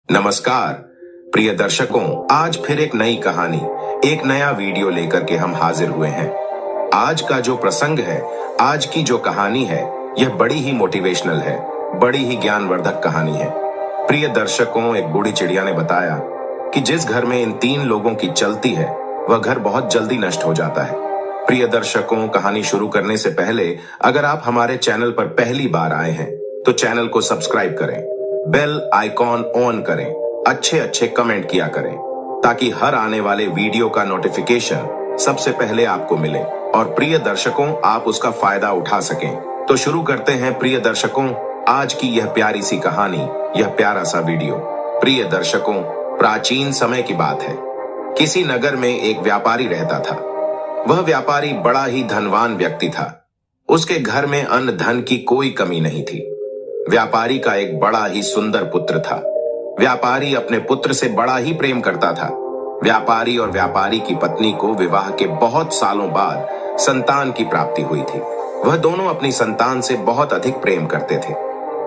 नमस्कार प्रिय दर्शकों, आज फिर एक नई कहानी, एक नया वीडियो लेकर के हम हाजिर हुए हैं। आज का जो प्रसंग है, आज की जो कहानी है, यह बड़ी ही मोटिवेशनल है, बड़ी ही ज्ञानवर्धक कहानी है। प्रिय दर्शकों, एक बूढ़ी चिड़िया ने बताया कि जिस घर में इन 3 लोगों की चलती है, वह घर बहुत जल्दी नष्ट हो जाता है। प्रिय दर्शकों, कहानी शुरू करने से पहले अगर आप हमारे चैनल पर पहली बार आए हैं तो चैनल को सब्सक्राइब करें, बेल आइकॉन ऑन करें, अच्छे अच्छे कमेंट किया करें ताकि हर आने वाले वीडियो का नोटिफिकेशन सबसे पहले आपको मिले और प्रिय दर्शकों आप उसका फायदा उठा सकें। तो शुरू करते हैं प्रिय दर्शकों आज की यह प्यारी सी कहानी, यह प्यारा सा वीडियो। प्रिय दर्शकों, प्राचीन समय की बात है। किसी नगर में एक व्यापारी रहता था। वह व्यापारी बड़ा ही धनवान व्यक्ति था। उसके घर में अन्न धन की कोई कमी नहीं थी। व्यापारी का एक बड़ा ही सुंदर पुत्र था। व्यापारी अपने पुत्र से बड़ा ही प्रेम करता था। व्यापारी और व्यापारी की पत्नी को विवाह के बहुत सालों बाद संतान की प्राप्ति हुई थी। वह दोनों अपनी संतान से बहुत अधिक प्रेम करते थे।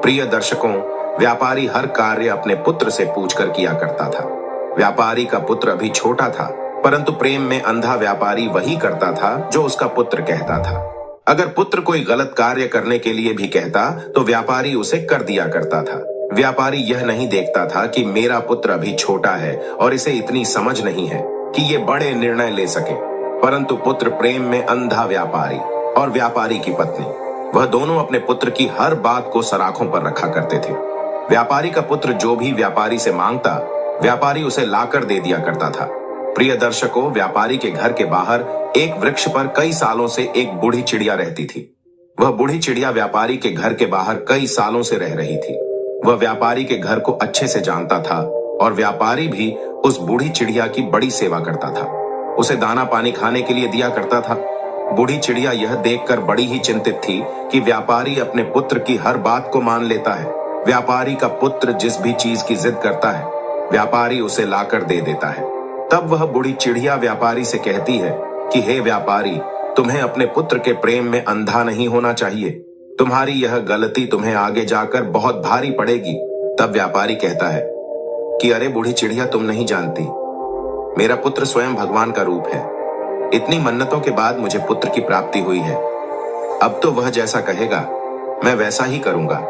प्रिय दर्शकों, व्यापारी हर कार्य अपने पुत्र से पूछकर किया करता था। व्यापारी का पुत्र अभी छोटा था, परंतु प्रेम में अंधा व्यापारी वही करता था जो उसका पुत्र कहता था। अगर पुत्र कोई गलत कार्य करने के लिए भी कहता तो व्यापारी उसे कर दिया करता था। व्यापारी यह नहीं देखता था कि मेरा पुत्र अभी छोटा है और इसे इतनी समझ नहीं है कि ये बड़े निर्णय ले सके, परंतु पुत्र प्रेम में अंधा व्यापारी और व्यापारी की पत्नी, वह दोनों अपने पुत्र की हर बात को सराखों पर रखा करते थे। व्यापारी का पुत्र जो भी व्यापारी से मांगता, व्यापारी उसे लाकर दे दिया करता था। प्रिय दर्शकों, व्यापारी के घर के बाहर एक वृक्ष पर कई सालों से एक बूढ़ी चिड़िया रहती थी। वह बूढ़ी चिड़िया व्यापारी के घर के बाहर कई सालों से रह रही थी। वह व्यापारी के घर को अच्छे से जानता था और व्यापारी भी उस बूढ़ी चिड़िया की बड़ी सेवा करता था। उसे दाना पानी खाने के लिए दिया करता था। बूढ़ी चिड़िया यह देखकर बड़ी ही चिंतित थी कि व्यापारी अपने पुत्र की हर बात को मान लेता है। व्यापारी का पुत्र जिस भी चीज की जिद करता है, व्यापारी उसे लाकर दे देता है। तब वह बूढ़ी चिड़िया व्यापारी से कहती है कि हे व्यापारी, तुम्हें अपने पुत्र के प्रेम में अंधा नहीं होना चाहिए। तुम्हारी यह गलती तुम्हें आगे जाकर बहुत भारी पड़ेगी। तब व्यापारी कहता है कि अरे बूढ़ी चिड़िया, तुम नहीं जानती, मेरा पुत्र स्वयं भगवान का रूप है। इतनी मन्नतों के बाद मुझे पुत्र की प्राप्ति हुई है। अब तो वह जैसा कहेगा मैं वैसा ही करूंगा।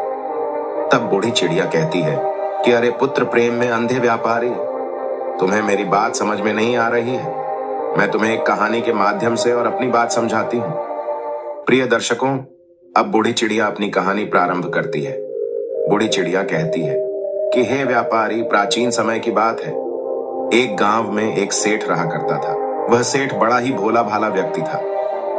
तब बूढ़ी चिड़िया कहती है कि अरे पुत्र प्रेम में अंधे व्यापारी, तुम्हें मेरी बात समझ में नहीं आ रही है। मैं तुम्हें एक कहानी के माध्यम से और अपनी बात समझाती हूँ। प्रिय दर्शकों, अब बूढ़ी चिड़िया अपनी कहानी प्रारंभ करती है। बूढ़ी चिड़िया कहती है कि हे व्यापारी, प्राचीन समय की बात है। एक गांव में एक सेठ रहा करता था। वह सेठ बड़ा ही भोला भाला व्यक्ति था।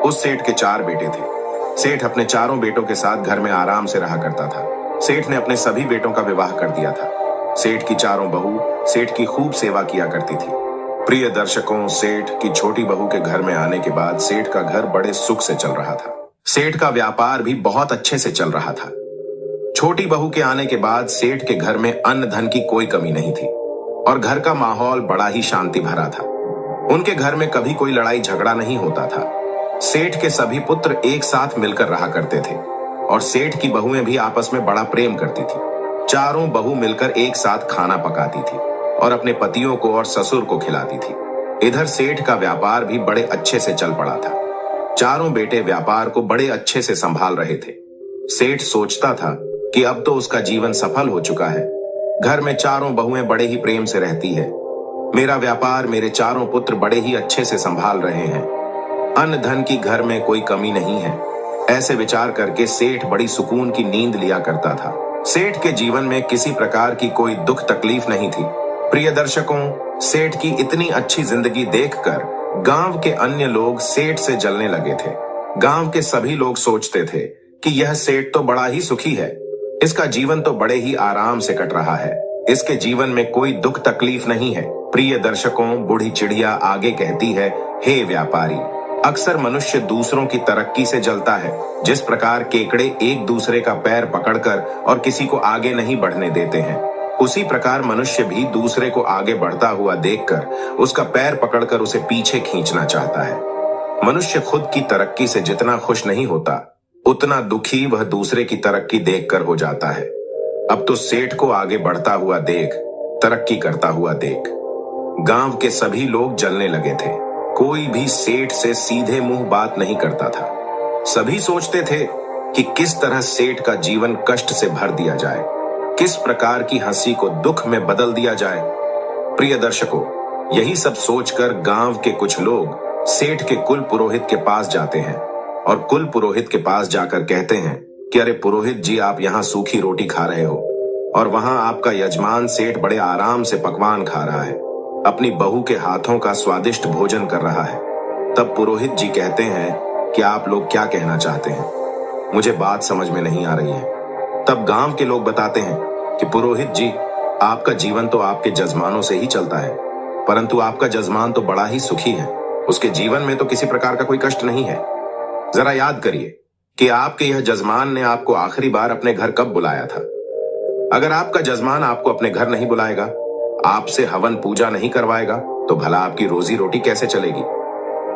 उस सेठ के 4 बेटे थे। सेठ अपने चारों बेटों के साथ घर में आराम से रहा करता था। सेठ ने अपने सभी बेटों का विवाह कर दिया था। सेठ की चारों बहू सेठ की खूब सेवा किया करती थी। प्रिय दर्शकों, सेठ की छोटी बहू के घर में आने के बाद सेठ का घर बड़े सुख से चल रहा था। सेठ का व्यापार भी बहुत अच्छे से चल रहा था। छोटी बहू के आने के बाद सेठ के घर में अन्न धन की कोई कमी नहीं थी और घर का माहौल बड़ा ही शांति भरा था। उनके घर में कभी कोई लड़ाई झगड़ा नहीं होता था। सेठ के सभी पुत्र एक साथ मिलकर रहा करते थे और सेठ की बहुएं भी आपस में बड़ा प्रेम करती थी। चारों बहू मिलकर एक साथ खाना पकाती थी और अपने पतियों को और ससुर को खिलाती थी। इधर सेठ का व्यापार भी बड़े अच्छे से चल पड़ा था। चारों बेटे व्यापार को बड़े अच्छे से संभाल रहे थे। सेठ सोचता था कि अब तो उसका जीवन सफल हो चुका है। घर में चारों बहुएं बड़े ही प्रेम से रहती है। मेरा व्यापार, मेरे चारों पुत्र बड़े ही अच्छे से संभाल रहे हैं। अन्न धन की घर में कोई कमी नहीं है। ऐसे विचार करके सेठ बड़ी सुकून की नींद लिया करता था। सेठ के जीवन में किसी प्रकार की कोई दुख तकलीफ नहीं थी। प्रिय दर्शकों, सेठ की इतनी अच्छी जिंदगी देखकर गांव के अन्य लोग सेठ से जलने लगे थे। गांव के सभी लोग सोचते थे कि यह सेठ तो बड़ा ही सुखी है। इसका जीवन तो बड़े ही आराम से कट रहा है। इसके जीवन में कोई दुख तकलीफ नहीं है। प्रिय दर्शकों, बूढ़ी चिड़िया आगे कहती है, हे व्यापारी, अक्सर मनुष्य दूसरों की तरक्की से जलता है। जिस प्रकार केकड़े एक दूसरे का पैर पकड़कर और किसी को आगे नहीं बढ़ने देते हैं, उसी प्रकार मनुष्य भी दूसरे को आगे बढ़ता हुआ देखकर उसका पैर पकड़कर उसे पीछे खींचना चाहता है। मनुष्य खुद की तरक्की से जितना खुश नहीं होता, उतना दुखी वह दूसरे की तरक्की देखकर हो जाता है। अब तो सेठ को आगे बढ़ता हुआ देख तरक्की करता हुआ देख गांव के सभी लोग जलने लगे थे। कोई भी सेठ से सीधे मुंह बात नहीं करता था। सभी सोचते थे कि किस तरह सेठ का जीवन कष्ट से भर दिया जाए, किस प्रकार की हंसी को दुख में बदल दिया जाए। प्रिय दर्शकों, यही सब सोचकर गांव के कुछ लोग सेठ के कुल पुरोहित के पास जाते हैं और कुल पुरोहित के पास जाकर कहते हैं कि अरे पुरोहित जी, आप यहाँ सूखी रोटी खा रहे हो और वहां आपका यजमान सेठ बड़े आराम से पकवान खा रहा है, अपनी बहू के हाथों का स्वादिष्ट भोजन कर रहा है। तब पुरोहित जी कहते हैं कि आप लोग क्या कहना चाहते हैं, मुझे बात समझ में नहीं आ रही है। तब गांव के लोग बताते हैं कि पुरोहित जी, आपका जीवन तो आपके जजमानों से ही चलता है, परंतु आपका जजमान तो बड़ा ही सुखी है, उसके जीवन में तो किसी प्रकार का कोई कष्ट नहीं है। जरा याद करिए कि आपके यह जजमान ने आपको आखिरी बार अपने घर कब बुलाया था। अगर आपका जजमान आपको अपने घर नहीं बुलाएगा, आपसे हवन पूजा नहीं करवाएगा, तो भला आपकी रोजी रोटी कैसे चलेगी,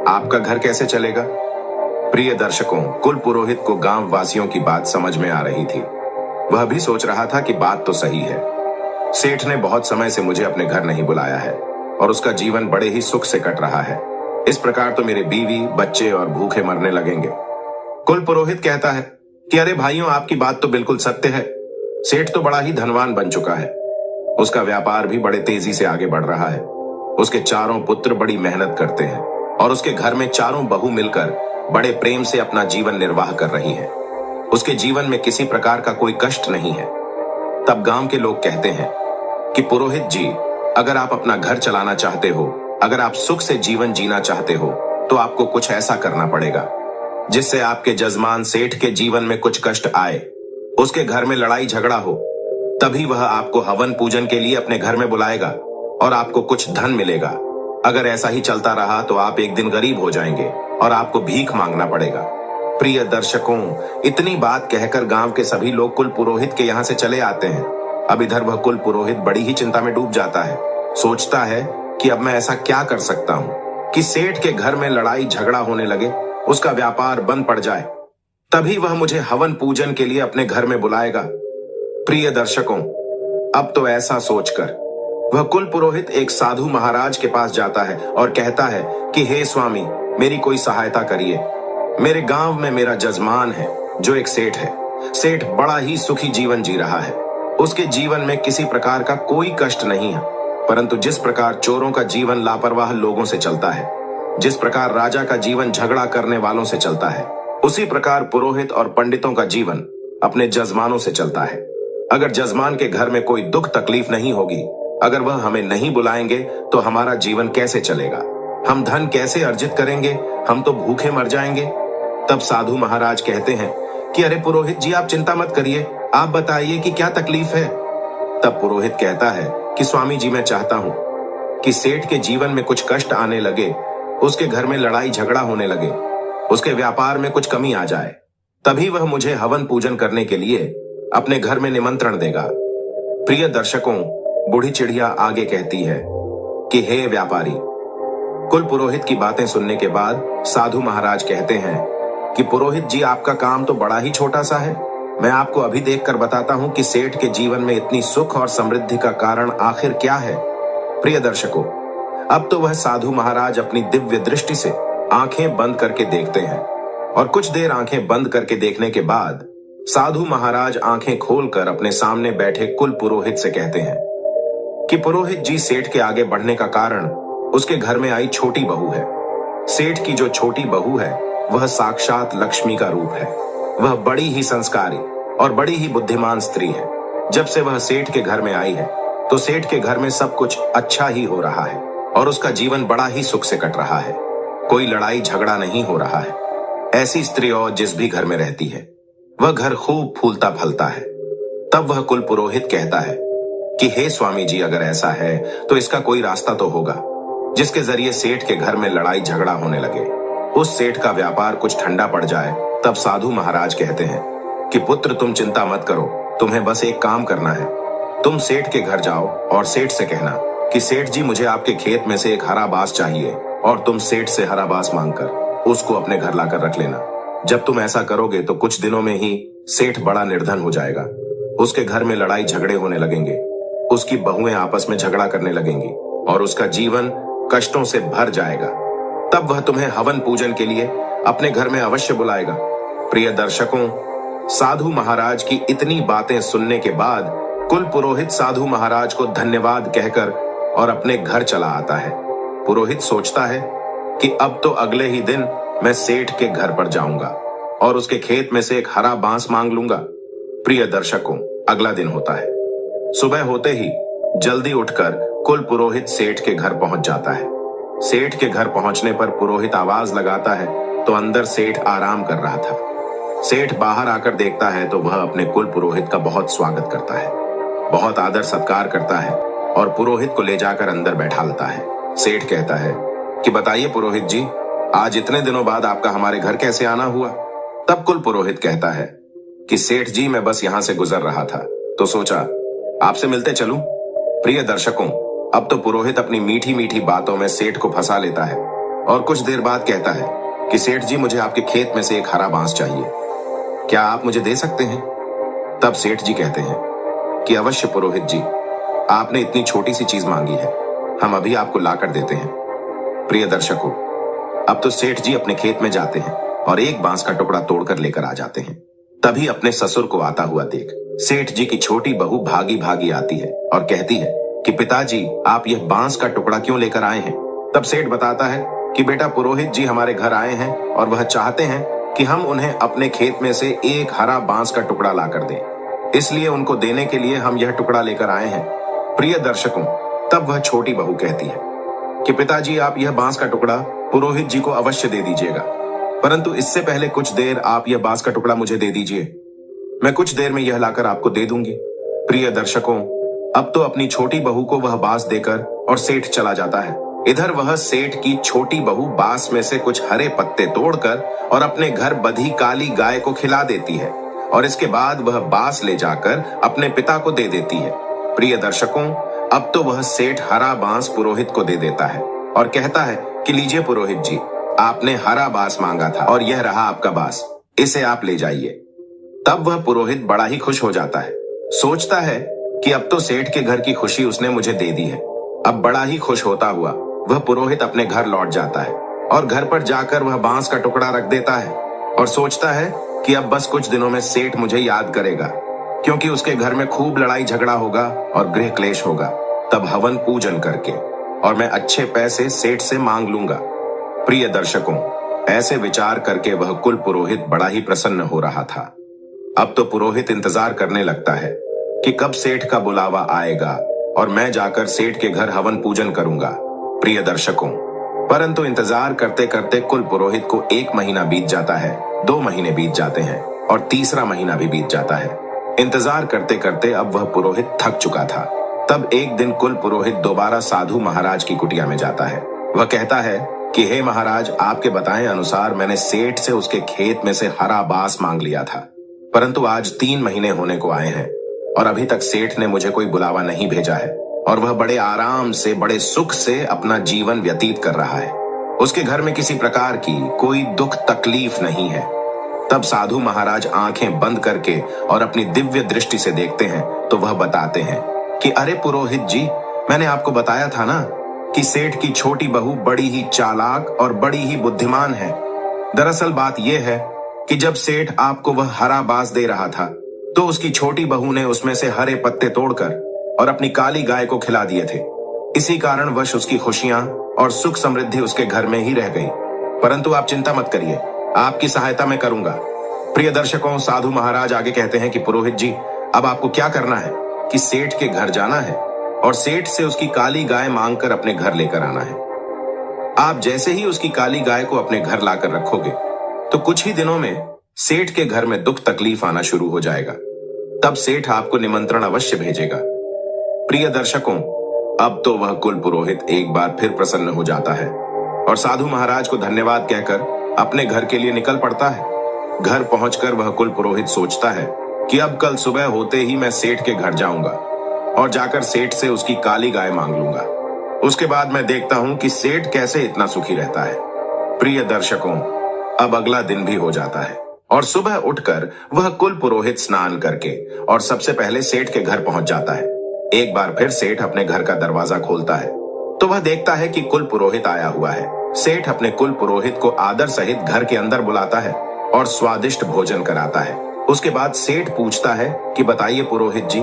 आपका घर कैसे चलेगा। प्रिय दर्शकों, कुल पुरोहित को गांव वासियों की बात समझ में आ रही थी। वह भी सोच रहा था कि बात तो सही है, सेठ ने बहुत समय से मुझे अपने घर नहीं बुलाया है और उसका जीवन बड़े ही सुख से कट रहा है। इस प्रकार तो मेरे बीवी बच्चे और भूखे मरने लगेंगे। कुल पुरोहित कहता है कि अरे भाइयों, आपकी बात तो बिल्कुल सत्य है। सेठ तो बड़ा ही धनवान बन चुका है, उसका व्यापार भी बड़े तेजी से आगे बढ़ रहा है, उसके चारों पुत्र बड़ी मेहनत करते हैं और उसके घर में चारों बहू मिलकर बड़े प्रेम से अपना जीवन निर्वाह कर रही है। उसके जीवन में किसी प्रकार का कोई कष्ट नहीं है। तब गांव के लोग कहते हैं कि पुरोहित जी, अगर आप अपना घर चलाना चाहते हो, अगर आप सुख से जीवन जीना चाहते हो, तो आपको कुछ ऐसा करना पड़ेगा जिससे आपके जजमान सेठ के जीवन में कुछ कष्ट आए, उसके घर में लड़ाई झगड़ा हो, तभी वह आपको हवन पूजन के लिए अपने घर में बुलाएगा और आपको कुछ धन मिलेगा। अगर ऐसा ही चलता रहा तो आप एक दिन गरीब हो जाएंगे और आपको भीख मांगना पड़ेगा। प्रिय दर्शकों, इतनी बात कहकर गांव के सभी लोग कुल पुरोहित के यहाँ से चले आते हैं। अब इधर वह कुल पुरोहित बड़ी ही चिंता में डूब जाता है। सोचता है कि अब मैं ऐसा क्या कर सकता हूँ कि सेठ के घर में लड़ाई झगड़ा होने लगे, उसका व्यापार बंद पड़ जाए, तभी वह मुझे हवन पूजन के लिए अपने घर में बुलाएगा। प्रिय दर्शकों, अब तो ऐसा सोचकर वह कुल पुरोहित एक साधु महाराज के पास जाता है और कहता है कि हे स्वामी, मेरी कोई सहायता करिए। मेरे गांव में मेरा जजमान है जो एक सेठ है। सेठ बड़ा ही सुखी जीवन जी रहा है, उसके जीवन में किसी प्रकार का कोई कष्ट नहीं है, परंतु जिस प्रकार चोरों का जीवन लापरवाह लोगों से चलता है, जिस प्रकार राजा का जीवन झगड़ा करने वालों से चलता है, उसी प्रकार पुरोहित और पंडितों का जीवन अपने जजमानों से चलता है। अगर जजमान के घर में कोई दुख तकलीफ नहीं होगी, अगर वह हमें नहीं बुलाएंगे, तो हमारा जीवन कैसे चलेगा, हम धन कैसे अर्जित करेंगे, हम तो भूखे मर जाएंगे। तब साधु महाराज कहते हैं कि अरे पुरोहित जी, आप चिंता मत करिए, आप बताइए कि क्या तकलीफ है। तब पुरोहित कहता है कि स्वामी जी, मैं चाहता हूं कि सेठ के जीवन में कुछ कष्ट आने लगे, उसके घर में लड़ाई झगड़ा होने लगे, उसके व्यापार में कुछ कमी आ जाए, तभी वह मुझे हवन पूजन करने के लिए अपने घर में निमंत्रण देगा। प्रिय दर्शकों, बूढ़ी चिड़िया आगे कहती है कि हे व्यापारी। कुल पुरोहित की बातें सुनने के बाद साधु महाराज कहते हैं कि पुरोहित जी, आपका काम तो बड़ा ही छोटा सा है। मैं आपको अभी देखकर बताता हूं कि सेठ के जीवन में इतनी सुख और समृद्धि का कारण आखिर क्या है। प्रिय दर्शकों, अब तो वह साधु महाराज अपनी दिव्य दृष्टि से आंखें बंद करके देखते हैं और कुछ देर आंखें बंद करके देखने के बाद साधु महाराज आंखें खोलकर अपने सामने बैठे कुल पुरोहित से कहते हैं कि पुरोहित जी, सेठ के आगे बढ़ने का कारण उसके घर में आई छोटी बहू है। सेठ की जो छोटी बहू है वह साक्षात लक्ष्मी का रूप है। वह बड़ी ही संस्कारी और बड़ी ही बुद्धिमान स्त्री है। जब से वह सेठ के घर में आई है तो सेठ के घर में सब कुछ अच्छा ही हो रहा है और उसका जीवन बड़ा ही सुख से कट रहा है। कोई लड़ाई झगड़ा नहीं हो रहा है। ऐसी स्त्री और जिस भी घर में रहती है वह घर खूब फूलता फलता है। तब वह कुल पुरोहित कहता है कि हे स्वामी जी, अगर ऐसा है तो इसका कोई रास्ता तो होगा जिसके जरिए सेठ के घर में लड़ाई झगड़ा होने लगे, उस सेठ का व्यापार कुछ ठंडा पड़ जाए। तब साधु महाराज कहते हैं कि पुत्र, तुम चिंता मत करो, तुम्हें बस एक काम करना है। तुम सेठ के घर जाओ और सेठ से कहना कि सेठ जी, मुझे आपके खेत में से एक हरा बांस चाहिए, और तुम सेठ से हरा बांस मांगकर उसको अपने घर लाकर रख लेना। जब तुम ऐसा करोगे तो कुछ दिनों में ही सेठ बड़ा निर्धन हो जाएगा, उसके घर में लड़ाई झगड़े होने लगेंगे, उसकी बहुएं आपस में झगड़ा करने लगेंगी और उसका जीवन कष्टों से भर जाएगा। तब वह तुम्हें हवन पूजन के लिए अपने घर में अवश्य बुलाएगा। प्रिय दर्शकों, साधु महाराज की इतनी बातें सुनने के बाद कुल पुरोहित साधु महाराज को धन्यवाद कहकर और अपने घर चला आता है। पुरोहित सोचता है कि अब तो अगले ही दिन मैं सेठ के घर पर जाऊंगा और उसके खेत में से एक हरा बांस मांग लूंगा। प्रिय दर्शकों, अगला दिन होता है। सुबह होते ही जल्दी उठकर कुल पुरोहित सेठ के घर पहुंच जाता है। सेठ के घर पहुंचने पर पुरोहित आवाज लगाता है तो अंदर सेठ आराम कर रहा था। सेठ बाहर आकर देखता है तो वह अपने कुल पुरोहित का बहुत स्वागत करता है, बहुत आदर सत्कार करता है और पुरोहित को ले जाकर अंदर बैठालता है। सेठ कहता है कि बताइए पुरोहित जी, आज इतने दिनों बाद आपका हमारे घर कैसे आना हुआ? तब कुल पुरोहित कहता है कि सेठ जी, मैं बस यहां से गुजर रहा था तो सोचा आपसे मिलते चलूं। प्रिय दर्शकों, अब तो पुरोहित अपनी मीठी मीठी बातों में सेठ को फंसा लेता है और कुछ देर बाद कहता है कि सेठ जी, मुझे आपके खेत में से एक हरा बांस चाहिए, क्या आप मुझे दे सकते हैं? तब सेठ जी कहते हैं कि अवश्य पुरोहित जी, आपने इतनी छोटी सी चीज मांगी है, हम अभी आपको लाकर देते हैं। प्रिय दर्शकों, अब तो सेठ जी अपने खेत में जाते हैं और एक बांस का टुकड़ा तोड़कर लेकर आ जाते हैं। तभी अपने ससुर को आता हुआ देख सेठ जी की छोटी बहू भागी भागी आती है और कहती है कि पिताजी, आप यह बांस का टुकड़ा क्यों लेकर आए हैं? तब सेठ बताता है कि बेटा, पुरोहित जी हमारे घर आए हैं और वह चाहते हैं कि हम उन्हें अपने खेत में से एक हरा बांस का टुकड़ा लाकर दें, इसलिए उनको देने के लिए हम यह टुकड़ा लेकर आए हैं। प्रिय दर्शकों, तब वह छोटी बहू कहती है कि पिताजी, आप यह बांस का टुकड़ा पुरोहित जी को अवश्य दे दीजिएगा, परंतु इससे पहले कुछ देर आप यह बांस का टुकड़ा मुझे दे दीजिए, मैं कुछ देर में यह लाकर आपको दे दूंगी। प्रिय दर्शकों, अब तो अपनी छोटी बहू को वह बांस देकर और सेठ चला जाता है। इधर वह सेठ की छोटी बहू बांस में से कुछ हरे पत्ते तोड़कर और अपने घर बंधी काली गाय को खिला देती है और इसके बाद वह बांस ले जाकर अपने पिता को दे देती है। प्रिय दर्शकों, अब तो वह सेठ हरा बांस पुरोहित को दे देता है और कहता है कि लीजिए पुरोहित जी, आपने हरा बांस मांगा था और यह रहा आपका बांस, इसे आप ले जाइए। तब वह पुरोहित बड़ा ही खुश हो जाता है, सोचता है कि अब तो सेठ के घर की खुशी उसने मुझे दे दी है। अब बड़ा ही खुश होता हुआ वह पुरोहित अपने घर लौट जाता है और घर पर जाकर वह बांस का टुकड़ा रख देता है और सोचता है कि अब बस कुछ दिनों में सेठ मुझे याद करेगा, क्योंकि उसके घर में खूब लड़ाई झगड़ा होगा और गृह क्लेश होगा। तब हवन पूजन करके और मैं अच्छे पैसे सेठ से मांग लूंगा। प्रिय दर्शकों, ऐसे विचार करके वह कुल पुरोहित बड़ा ही प्रसन्न हो रहा था। अब तो पुरोहित इंतजार करने लगता है कि कब सेठ का बुलावा आएगा और मैं जाकर सेठ के घर हवन पूजन करूंगा। प्रिय दर्शकों, परंतु इंतजार करते करते कुल पुरोहित को 1 महीना बीत जाता है, 2 महीने बीत जाते हैं और तीसरा महीना भी बीत जाता है। इंतजार करते करते अब वह पुरोहित थक चुका था। तब एक दिन कुल पुरोहित दोबारा साधु महाराज की कुटिया में जाता है। वह कहता है कि हे महाराज, आपके बताए अनुसार मैंने सेठ से उसके खेत में से हरा बांस मांग लिया था, परंतु आज 3 महीने होने को आए हैं और अभी तक सेठ ने मुझे कोई बुलावा नहीं भेजा है और वह बड़े आराम से, बड़े सुख से अपना जीवन व्यतीत कर रहा है। उसके घर में किसी प्रकार की कोई दुख तकलीफ नहीं है। तब साधु महाराज आंखें बंद करके और अपनी दिव्य दृष्टि से देखते हैं तो वह बताते हैं कि अरे पुरोहित जी, मैंने आपको बताया था ना कि सेठ की छोटी बहू बड़ी ही चालाक और बड़ी ही बुद्धिमान है। दरअसल बात यह है कि जब सेठ आपको वह हरा बांस दे रहा था तो उसकी छोटी बहू ने उसमें से हरे पत्ते तोड़कर और अपनी काली गाय को खिला दिए थे। इसी कारणवश उसकी खुशियां और सुख समृद्धि उसके घर में ही रह गई। परंतु आप चिंता मत करिए, आपकी सहायता मैं करूंगा। प्रिय दर्शकों, साधु महाराज आगे कहते हैं कि पुरोहित जी, अब आपको क्या करना है कि सेठ के घर जाना है और सेठ से उसकी काली गाय मांगकर अपने घर लेकर आना है। आप जैसे ही उसकी काली गाय को अपने घर लाकर रखोगे तो कुछ ही दिनों में सेठ के घर में दुख तकलीफ आना शुरू हो जाएगा। तब सेठ आपको निमंत्रण अवश्य भेजेगा। प्रिय दर्शकों, अब तो वह कुल पुरोहित एक बार फिर प्रसन्न हो जाता है और साधु महाराज को धन्यवाद कहकर अपने घर के लिए निकल पड़ता है। घर पहुंचकर वह कुल पुरोहित सोचता है कि अब कल सुबह होते ही मैं सेठ के घर जाऊंगा और जाकर सेठ से उसकी काली गाय मांग लूंगा। उसके बाद मैं देखता हूं कि सेठ कैसे इतना सुखी रहता है। प्रिय दर्शकों, अब अगला दिन भी हो जाता है और सुबह उठकर वह कुल पुरोहित स्नान करके और सबसे पहले सेठ के घर पहुंच जाता है। एक बार फिर सेठ अपने घर का दरवाजा खोलता है तो वह देखता है कि कुल पुरोहित आया हुआ है। सेठ अपने कुल पुरोहित को आदर सहित घर के अंदर बुलाता है और स्वादिष्ट भोजन कराता है। उसके बाद सेठ पूछता है कि बताइए पुरोहित जी,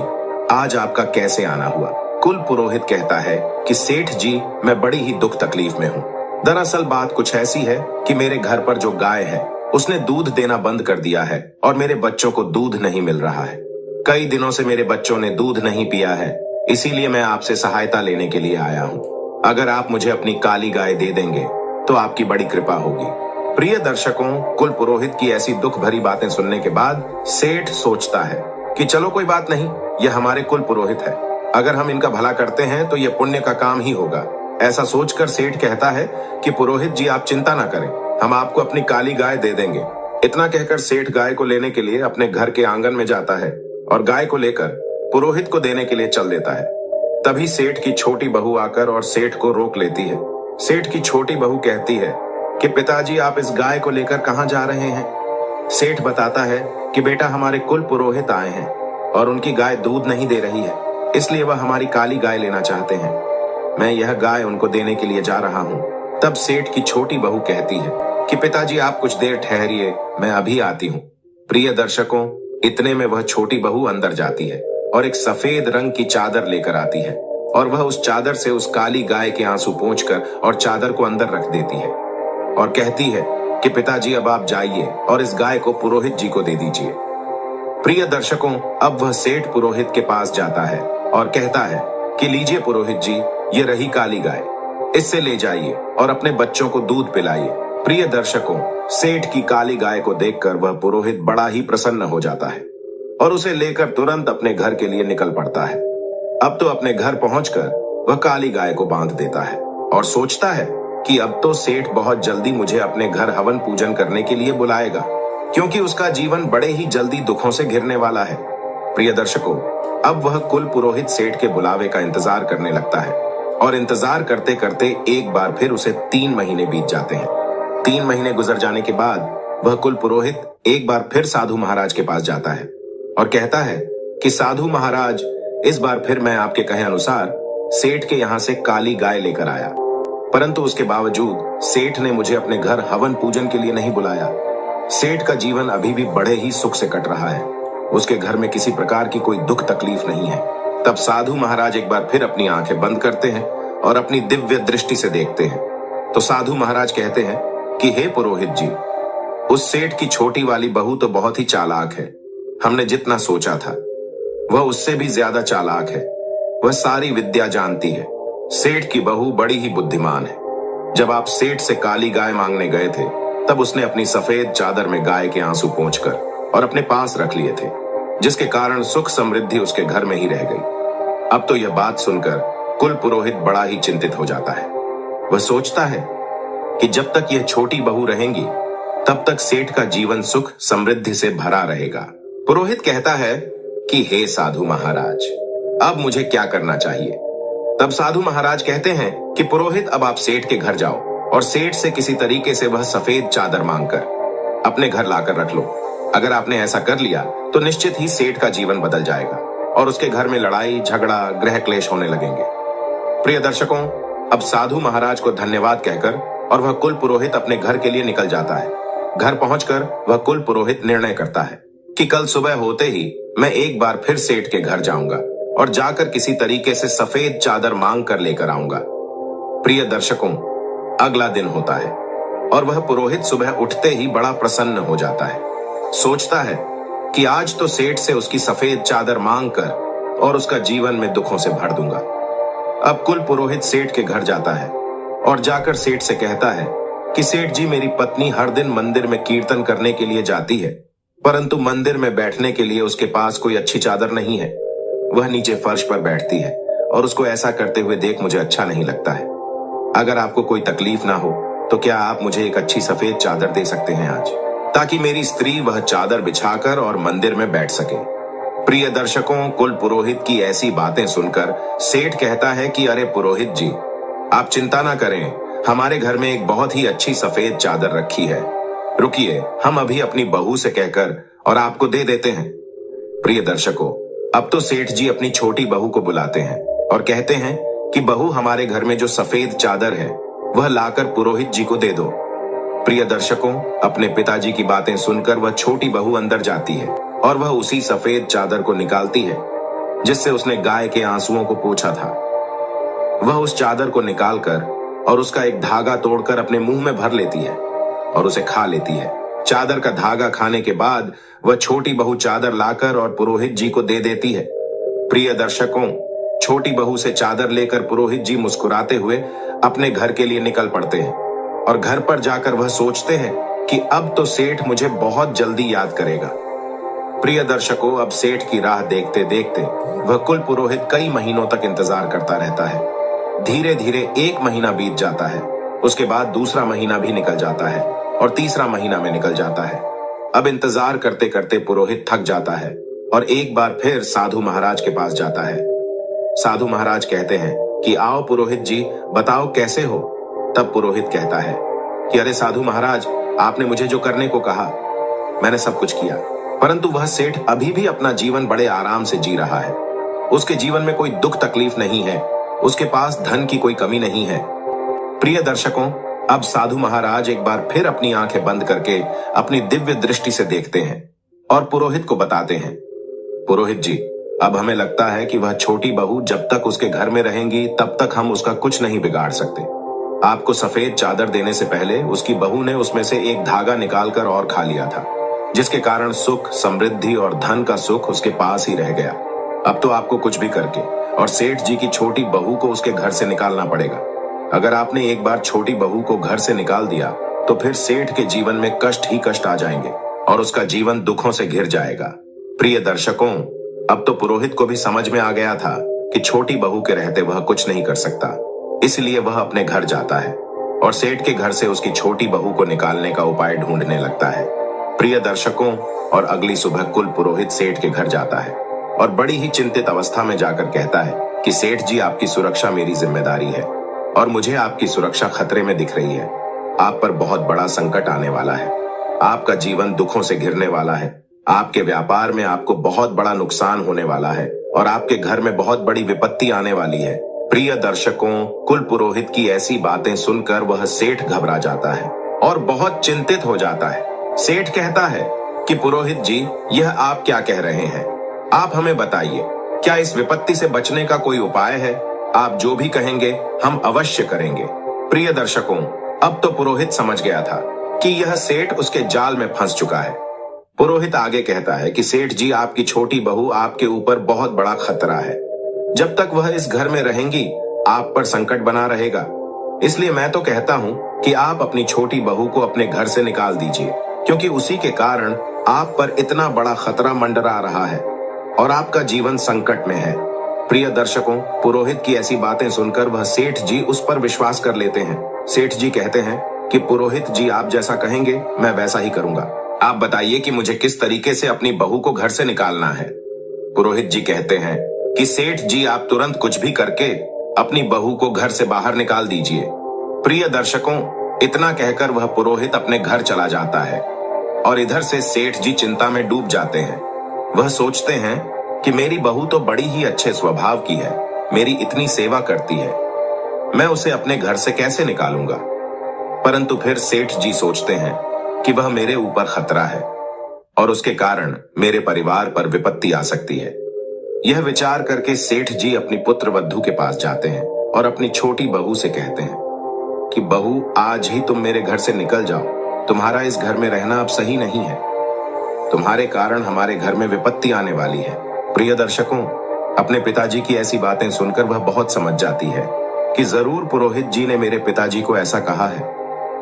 आज आपका कैसे आना हुआ। कुल पुरोहित कहता है कि सेठ जी, मैं बड़ी ही दुख तकलीफ में हूँ। दरअसल बात कुछ ऐसी है कि मेरे घर पर जो गाय है उसने दूध देना बंद कर दिया है और मेरे बच्चों को दूध नहीं मिल रहा है। कई दिनों से मेरे बच्चों ने दूध नहीं पिया है, इसीलिए मैं आपसे सहायता लेने के लिए आया हूँ। अगर आप मुझे अपनी काली गाय दे देंगे तो आपकी बड़ी कृपा होगी। प्रिय दर्शकों, कुल पुरोहित की ऐसी दुख भरी बातें सुनने के बाद सेठ सोचता है कि चलो कोई बात नहीं, ये हमारे कुल पुरोहित है, अगर हम इनका भला करते हैं तो ये पुण्य का काम ही होगा। ऐसा सोचकर सेठ कहता है कि पुरोहित जी आप चिंता ना करें, हम आपको अपनी काली गाय दे देंगे। इतना कहकर सेठ गाय को लेने के लिए अपने घर के आंगन में जाता है और गाय को लेकर पुरोहित को देने के लिए चल देता है। तभी सेठ की छोटी बहू आकर और सेठ को रोक लेती है। सेठ की छोटी बहू कहती है कि पिताजी आप इस गाय को लेकर कहां जा रहे हैं। सेठ बताता है कि बेटा हमारे कुल पुरोहित आए हैं और उनकी गाय दूध नहीं दे रही है, इसलिए वह हमारी काली गाय लेना चाहते हैं। मैं यह गाय उनको देने के लिए जा रहा हूँ। तब सेठ की छोटी बहू कहती है कि पिताजी आप कुछ देर ठहरिए, मैं अभी आती हूँ। प्रिय दर्शकों, इतने में वह छोटी बहू अंदर जाती है और एक सफेद रंग की चादर लेकर आती है और वह उस चादर से उस काली गाय के आंसू पोंछकर और चादर को अंदर रख देती है और कहती है कि पिताजी अब आप जाइए और इस गाय को पुरोहित जी को दे दीजिए। प्रिय दर्शकों, अब वह सेठ पुरोहित के पास जाता है और कहता है कि लीजिए पुरोहित जी, ये रही काली गाय, इससे ले जाइए और अपने बच्चों को दूध पिलाइए। प्रिय दर्शकों, सेठ की काली गाय को देखकर वह पुरोहित बड़ा ही प्रसन्न हो जाता है और उसे लेकर तुरंत अपने घर के लिए निकल पड़ता है। अब तो अपने घर पहुंचकर वह काली गाय को बांध देता है और सोचता है कि अब तो सेठ बहुत जल्दी मुझे अपने घर हवन पूजन करने के लिए बुलाएगा, क्योंकि उसका जीवन बड़े ही जल्दी दुखों से घिरने वाला है। प्रिय दर्शकों, अब वह कुल पुरोहित सेठ के बुलावे का इंतजार करने लगता है और इंतजार करते करते एक बार फिर उसे 3 महीने बीत जाते हैं। 3 महीने गुजर जाने के बाद वह कुल पुरोहित एक बार फिर साधु महाराज के पास जाता है और कहता है कि साधु महाराज, इस बार फिर मैं आपके कहे अनुसार सेठ के यहाँ से काली गाय लेकर आया, परंतु उसके बावजूद सेठ ने मुझे अपने घर हवन पूजन के लिए नहीं बुलाया। सेठ का जीवन अभी भी बड़े ही सुख से कट रहा है, उसके घर में किसी प्रकार की कोई दुख तकलीफ नहीं है। तब साधु महाराज एक बार फिर अपनी आंखें बंद करते हैं और अपनी दिव्य दृष्टि से देखते हैं तो साधु महाराज कहते हैं कि हे पुरोहित जी, उस सेठ की छोटी वाली बहू तो बहुत ही चालाक है। हमने जितना सोचा था वह उससे भी ज्यादा चालाक है। वह सारी विद्या जानती है। सेठ की बहू बड़ी ही बुद्धिमान है। जब आप सेठ से काली गाय मांगने गए थे तब उसने अपनी सफेद चादर में गाय के आंसू पोंछकर और अपने पास रख लिए थे, जिसके कारण सुख समृद्धि उसके घर में ही रह गई। अब तो यह बात सुनकर कुल पुरोहित बड़ा ही चिंतित हो जाता है। वह सोचता है कि जब तक यह छोटी बहू रहेंगी तब तक सेठ का जीवन सुख समृद्धि से भरा रहेगा। पुरोहित कहता है कि हे साधु महाराज, अब मुझे क्या करना चाहिए। तब साधु महाराज कहते हैं कि पुरोहित, अब आप सेठ के घर जाओ और सेठ से किसी तरीके से वह सफेद चादर मांगकर अपने घर लाकर रख लो। अगर आपने ऐसा कर लिया तो निश्चित ही सेठ का जीवन बदल जाएगा और उसके घर में लड़ाई झगड़ा गृह क्लेश होने लगेंगे। प्रिय दर्शकों, अब साधु महाराज को धन्यवाद कहकर और वह कुल पुरोहित अपने घर के लिए निकल जाता है। घर पहुंचकर वह कुल पुरोहित निर्णय करता है कि कल सुबह होते ही मैं एक बार फिर सेठ के घर जाऊंगा और जाकर किसी तरीके से सफेद चादर मांग कर लेकर आऊंगा। प्रिय दर्शकों, अगला दिन होता है और वह पुरोहित सुबह उठते ही बड़ा प्रसन्न हो जाता है। सोचता है कि आज तो सेठ से उसकी सफेद चादर मांग कर और उसका जीवन में दुखों से भर दूंगा। अब कुल पुरोहित सेठ के घर जाता है और जाकर सेठ से कहता है कि सेठ जी, मेरी पत्नी हर दिन मंदिर में कीर्तन करने के लिए जाती है, परंतु मंदिर में बैठने के लिए उसके पास कोई अच्छी चादर नहीं है। वह नीचे फर्श पर बैठती है और उसको ऐसा करते हुए देख मुझे अच्छा नहीं लगता है। अगर आपको कोई तकलीफ ना हो तो क्या आप मुझे एक अच्छी सफेद चादर दे सकते हैं आज, ताकि मेरी स्त्री वह चादर बिछाकर और मंदिर में बैठ सके। प्रिय दर्शकों, कुल पुरोहित की ऐसी बातें सुनकर सेठ कहता है कि अरे पुरोहित जी, आप चिंता ना करें, हमारे घर में एक बहुत ही अच्छी सफेद चादर रखी है। रुकिए, हम अभी अपनी बहू से कहकर और आपको दे देते हैं। प्रिय दर्शकों, अब तो सेठ जी अपनी छोटी बहू को बुलाते हैं और कहते हैं कि बहू, हमारे घर में जो सफेद चादर है वह लाकर पुरोहित जी को दे दो। प्रिय दर्शकों, अपने पिताजी की बातें सुनकर वह छोटी बहू अंदर जाती है और वह उसी सफेद चादर को निकालती है जिससे उसने गाय के आंसुओं को पोंछा था। वह उस चादर को निकालकर और उसका एक धागा तोड़कर अपने मुंह में भर लेती है और उसे खा लेती है। चादर का धागा खाने के बाद वह छोटी बहू चादर लाकर और पुरोहित जी को दे देती है। प्रिय दर्शकों, छोटी बहू से चादर लेकर पुरोहित जी मुस्कुराते हुए अपने घर के लिए निकल पड़ते हैं और घर पर जाकर वह सोचते हैं कि अब तो सेठ मुझे बहुत जल्दी याद करेगा। प्रिय दर्शकों, अब सेठ की राह देखते देखते वह कुल पुरोहित कई महीनों तक इंतजार करता रहता है। धीरे धीरे 1 महीना बीत जाता है, उसके बाद दूसरा महीना भी निकल जाता है और तीसरा महीना में निकल जाता है। अब इंतजार करते करते पुरोहित थक जाता है और एक बार फिर साधु महाराज के पास जाता है। साधु महाराज कहते हैं कि आओ पुरोहित जी, बताओ कैसे हो। तब पुरोहित कहता है कि अरे साधु महाराज, आपने मुझे जो करने को कहा मैंने सब कुछ किया, परंतु वह सेठ अभी भी अपना जीवन बड़े आराम से जी रहा है। उसके जीवन में कोई दुख तकलीफ नहीं है, उसके पास धन की कोई कमी नहीं है। प्रिय दर्शकों, अब साधु महाराज एक बार फिर अपनी आंखें बंद करके अपनी दिव्य दृष्टि से देखते हैं और पुरोहित को बताते हैं, पुरोहित जी, अब हमें लगता है कि वह छोटी बहू जब तक उसके घर में रहेंगी तब तक हम उसका कुछ नहीं बिगाड़ सकते। आपको सफेद चादर देने से पहले उसकी बहू ने उसमें से एक धागा निकालकर और खा लिया था, जिसके कारण सुख, समृद्धि और धन का सुख उसके पास ही रह गया। अब तो आपको कुछ भी करके और सेठ जी की छोटी बहू को उसके घर से निकालना पड़ेगा। अगर आपने एक बार छोटी बहू को घर से निकाल दिया तो फिर सेठ के जीवन में कष्ट ही कष्ट आ जाएंगे और उसका जीवन दुखों से घिर जाएगा। प्रिय दर्शकों, अब तो पुरोहित को भी समझ में आ गया था कि छोटी बहू के रहते वह कुछ नहीं कर सकता, इसलिए वह अपने घर जाता है और सेठ के घर से उसकी छोटी बहू को निकालने का उपाय ढूंढने लगता है। प्रिय दर्शकों, और अगली सुबह कुल पुरोहित सेठ के घर जाता है और बड़ी ही चिंतित अवस्था में जाकर कहता है कि सेठ जी, आपकी सुरक्षा मेरी जिम्मेदारी है और मुझे आपकी सुरक्षा खतरे में दिख रही है। आप पर बहुत बड़ा संकट आने वाला है, आपका जीवन दुखों से घिरने वाला है, आपके व्यापार में आपको बहुत बड़ा नुकसान होने वाला है और आपके घर में बहुत बड़ी विपत्ति आने वाली है। प्रिय दर्शकों, कुल पुरोहित की ऐसी बातें सुनकर वह सेठ घबरा जाता है और बहुत चिंतित हो जाता है। सेठ कहता है कि पुरोहित जी, यह आप क्या कह रहे हैं? आप हमें बताइए, क्या इस विपत्ति से बचने का कोई उपाय है? आप जो भी कहेंगे हम अवश्य करेंगे। प्रिय दर्शकों, अब तो पुरोहित समझ गया था कि यह सेठ उसके जाल में फंस चुका है। पुरोहित आगे कहता है कि सेठ जी, आपकी छोटी बहू आपके ऊपर बहुत बड़ा खतरा है। जब तक वह इस घर में रहेंगी आप पर संकट बना रहेगा, इसलिए मैं तो कहता हूं कि आप अपनी छोटी बहू को अपने घर से निकाल दीजिए, क्योंकि उसी के कारण आप पर इतना बड़ा खतरा मंडरा रहा है और आपका जीवन संकट में है। प्रिय दर्शकों, पुरोहित की ऐसी बातें सुनकर वह सेठ जी उस पर विश्वास कर लेते हैं। सेठ जी कहते हैं कि पुरोहित जी, आप जैसा कहेंगे मैं वैसा ही करूंगा। आप बताइए कि मुझे किस तरीके से अपनी बहू को घर से निकालना है। पुरोहित जी कहते हैं कि सेठ जी, आप तुरंत कुछ भी करके अपनी बहू को घर से बाहर निकाल दीजिए। प्रिय दर्शकों, इतना कहकर वह पुरोहित अपने घर चला जाता है और इधर से सेठ जी चिंता में डूब जाते हैं। वह सोचते हैं कि मेरी बहू तो बड़ी ही अच्छे स्वभाव की है, मेरी इतनी सेवा करती है, मैं उसे अपने घर से कैसे निकालूंगा। परंतु फिर सेठ जी सोचते हैं कि वह मेरे ऊपर खतरा है और उसके कारण मेरे परिवार पर विपत्ति आ सकती है। यह विचार करके सेठ जी अपनी पुत्र वधू के पास जाते हैं और अपनी छोटी बहू से कहते हैं कि बहू, आज ही तुम मेरे घर से निकल जाओ, तुम्हारा इस घर में रहना अब सही नहीं है, तुम्हारे कारण हमारे घर में विपत्ति आने वाली है। प्रिय दर्शकों, अपने पिताजी की ऐसी बातें सुनकर वह बहुत समझ जाती है कि जरूर पुरोहित जी ने मेरे पिताजी को ऐसा कहा है।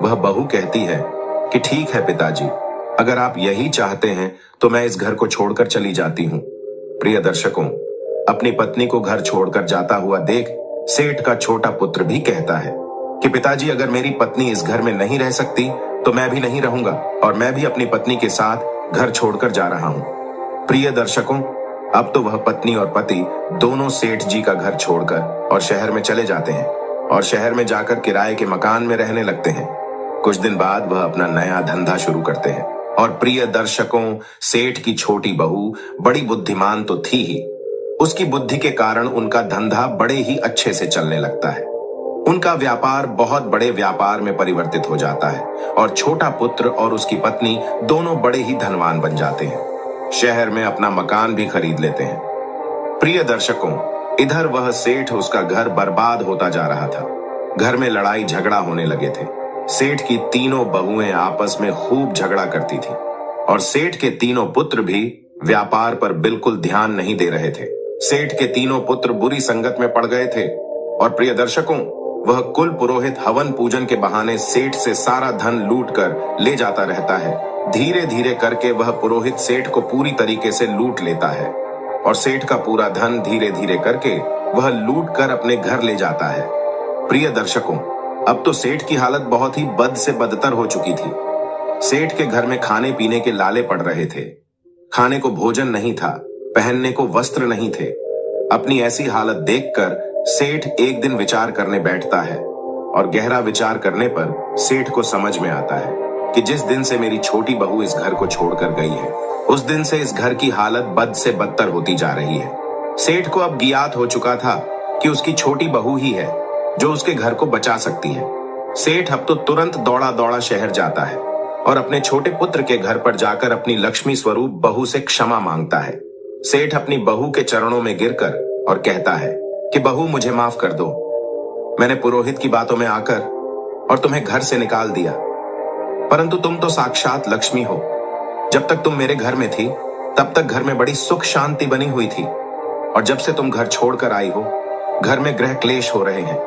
वह बहू कहती है कि ठीक है पिताजी, अगर आप यही चाहते हैं तो मैं इस घर को छोड़कर चली जाती हूँ। प्रिय दर्शकों, अपनी पत्नी को घर छोड़कर जाता हुआ देख सेठ का छोटा पुत्र भी कहता है कि पिताजी, अगर मेरी पत्नी इस घर में नहीं रह सकती तो मैं भी नहीं रहूंगा और मैं भी अपनी पत्नी के साथ घर छोड़कर जा रहा हूँ। प्रिय दर्शकों, अब तो वह पत्नी और पति दोनों सेठ जी का घर छोड़कर और शहर में चले जाते हैं और शहर में जाकर किराए के मकान में रहने लगते हैं। कुछ दिन बाद वह अपना नया धंधा शुरू करते हैं और प्रिय दर्शकों, सेठ की छोटी बहू बड़ी बुद्धिमान तो थी ही, उसकी बुद्धि के कारण उनका धंधा बड़े ही अच्छे से चलने लगता है। उनका व्यापार बहुत बड़े व्यापार में परिवर्तित हो जाता है और छोटा पुत्र और उसकी पत्नी दोनों बड़े ही धनवान बन जाते हैं। शहर में अपना मकान भी खरीद लेते हैं। प्रिय दर्शकों, इधर वह सेठ, उसका घर बर्बाद होता जा रहा था। घर में लड़ाई झगड़ा होने लगे थे। सेठ की तीनों बहुएं आपस में खूब झगड़ा करती थी और सेठ के तीनों पुत्र भी व्यापार पर बिल्कुल ध्यान नहीं दे रहे थे। सेठ के तीनों पुत्र बुरी संगत में पड़ गए थे और प्रिय दर्शकों, वह कुल पुरोहित हवन पूजन के बहाने सेठ से सारा धन लूट कर ले जाता रहता है। धीरे धीरे करके वह पुरोहित सेठ को पूरी तरीके से लूट लेता है और सेठ का पूरा धन धीरे धीरे करके वह लूट कर अपने घर ले जाता है। प्रिय दर्शकों, अब तो सेठ की हालत बहुत ही बद से बदतर हो चुकी थी। सेठ के घर में खाने पीने के लाले पड़ रहे थे। खाने को भोजन नहीं था, पहनने को वस्त्र नहीं थे। अपनी ऐसी हालत देखकर सेठ एक दिन विचार करने बैठता है और गहरा विचार करने पर सेठ को समझ में आता है कि जिस दिन से मेरी छोटी बहू इस घर को छोड़कर गई है, उस दिन से इस घर की हालत बद से बदतर होती जा रही है। सेठ को अब ज्ञात हो चुका था कि उसकी छोटी बहू ही है जो उसके घर को बचा सकती है। सेठ अब तो तुरंत दौड़ा दौड़ा शहर जाता है और अपने छोटे पुत्र के घर पर जाकर अपनी लक्ष्मी स्वरूप बहू से क्षमा मांगता है। सेठ अपनी बहू के चरणों में गिरकर और कहता है कि बहू, मुझे माफ कर दो। मैंने पुरोहित की बातों में आकर और तुम्हें घर से निकाल दिया, परंतु तुम तो साक्षात लक्ष्मी हो। जब तक तुम मेरे घर में थी तब तक घर में बड़ी सुख शांति बनी हुई थी और जब से तुम घर छोड़कर आई हो, घर में गृह क्लेश हो रहे हैं,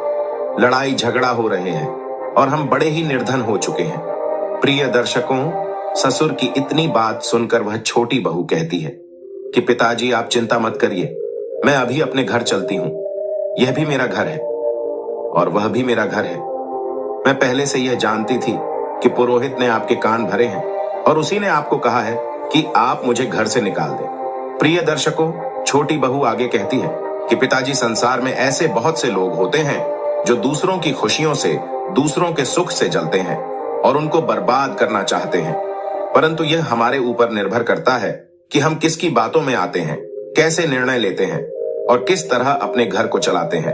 लड़ाई झगड़ा हो रहे हैं और हम बड़े ही निर्धन हो चुके हैं। प्रिय दर्शकों, ससुर की इतनी बात सुनकर वह छोटी बहू कहती है कि पिताजी, आप चिंता मत करिए, मैं अभी अपने घर चलती हूं। यह भी मेरा घर है और वह भी मेरा घर है। मैं पहले से यह जानती थी कि पुरोहित ने आपके कान भरे हैं और उसी ने आपको कहा है कि आप मुझे घर से निकाल दें। प्रिय दर्शकों, छोटी बहू आगे कहती है कि पिताजी, संसार में ऐसे बहुत से लोग होते हैं जो दूसरों की खुशियों से, दूसरों के सुख से जलते हैं और उनको बर्बाद करना चाहते हैं, परंतु यह हमारे ऊपर निर्भर करता है कि हम किसकी बातों में आते हैं, कैसे निर्णय लेते हैं और किस तरह अपने घर को चलाते हैं।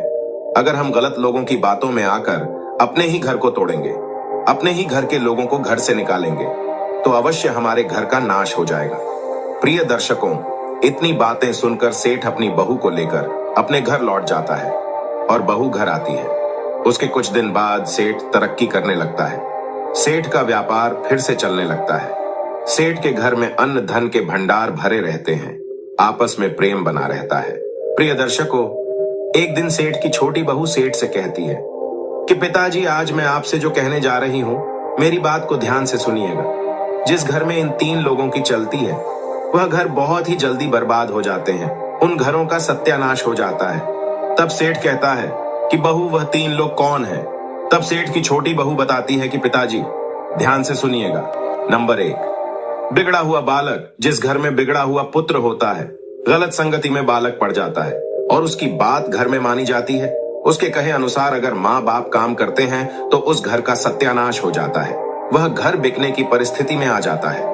अगर हम गलत लोगों की बातों में आकर अपने ही घर को तोड़ेंगे, अपने ही घर के लोगों को घर से निकालेंगे, तो अवश्य हमारे घर का नाश हो जाएगा। प्रिय दर्शकों, इतनी बातें सुनकर सेठ अपनी बहू को लेकर अपने घर लौट जाता है और बहू घर आती है। उसके कुछ दिन बाद सेठ तरक्की करने लगता है। सेठ का व्यापार फिर से चलने लगता है। सेठ के घर में अन्न धन के भंडार भरे रहते हैं। आपस में प्रेम बना रहता है। प्रिय दर्शकों, एक दिन सेठ की छोटी बहू सेठ से कहती है कि पिताजी, आज मैं आपसे जो कहने जा रही हूँ, मेरी बात को ध्यान से सुनिएगा। जिस घर में इन 3 लोगों की चलती है, वह घर बहुत ही जल्दी बर्बाद हो जाते हैं। उन घरों का सत्यानाश हो जाता है। तब सेठ कहता है कि बहू, वह 3 लोग कौन हैं? तब सेठ की छोटी बहू बताती है कि पिताजी, ध्यान से सुनिएगा। नंबर 1, बिगड़ा हुआ बालक। जिस घर में बिगड़ा हुआ पुत्र होता है, गलत संगति में बालक पड़ जाता है और उसकी बात घर में मानी जाती है। उसके कहे अनुसार अगर माँ बाप काम करते हैं तो उस घर का सत्यानाश हो जाता है। वह घर बिकने की परिस्थिति में आ जाता है।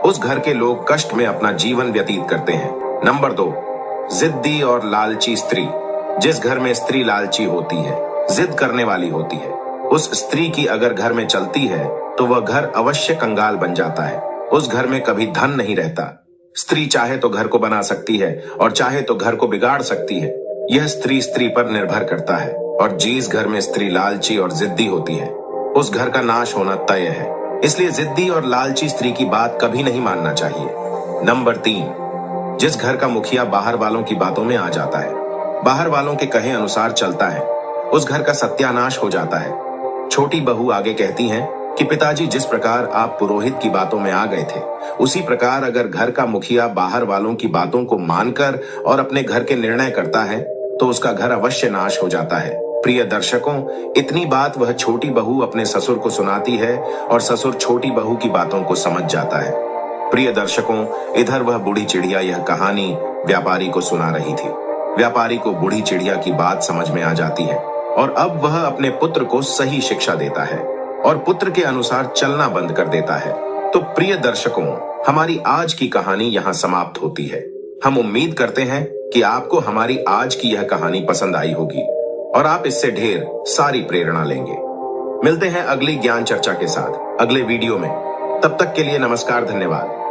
उस घर के लोग कष्ट में अपना जीवन व्यतीत करते हैं। नंबर 2, जिद्दी और लालची स्त्री। जिस घर में स्त्री लालची होती है, जिद करने वाली होती है, उस स्त्री की अगर घर में चलती है तो वह घर अवश्य कंगाल बन जाता है। उस घर में कभी धन नहीं रहता। स्त्री चाहे तो घर को बना सकती है और चाहे तो घर को बिगाड़ सकती है। यह स्त्री पर निर्भर करता है और जिस घर में स्त्री लालची और जिद्दी होती है, उस घर का नाश होना तय है। इसलिए जिद्दी और लालची स्त्री की बात कभी नहीं मानना चाहिए। नंबर 3, जिस घर का मुखिया बाहर वालों की बातों में आ जाता है, बाहर वालों के कहे अनुसार चलता है, उस घर का सत्यानाश हो जाता है। छोटी बहू आगे कहती हैं कि पिताजी, जिस प्रकार आप पुरोहित की बातों में आ गए थे, उसी प्रकार अगर घर का मुखिया बाहर वालों की बातों को मानकर और अपने घर के निर्णय करता है तो उसका घर अवश्य नाश हो जाता है। प्रिय दर्शकों, इतनी बात वह छोटी बहू अपने ससुर को सुनाती है और ससुर छोटी बहू की बातों को समझ जाता है। प्रिय दर्शकों, इधर वह बूढ़ी चिड़िया यह कहानी व्यापारी को सुना रही थी। व्यापारी को बूढ़ी चिड़िया की बात समझ में आ जाती है और अब वह अपने पुत्र को सही शिक्षा देता है और पुत्र के अनुसार चलना बंद कर देता है। तो प्रिय दर्शकों, हमारी आज की कहानी यहाँ समाप्त होती है। हम उम्मीद करते हैं कि आपको हमारी आज की यह कहानी पसंद आई होगी और आप इससे ढेर सारी प्रेरणा लेंगे। मिलते हैं अगली ज्ञान चर्चा के साथ अगले वीडियो में। तब तक के लिए नमस्कार, धन्यवाद।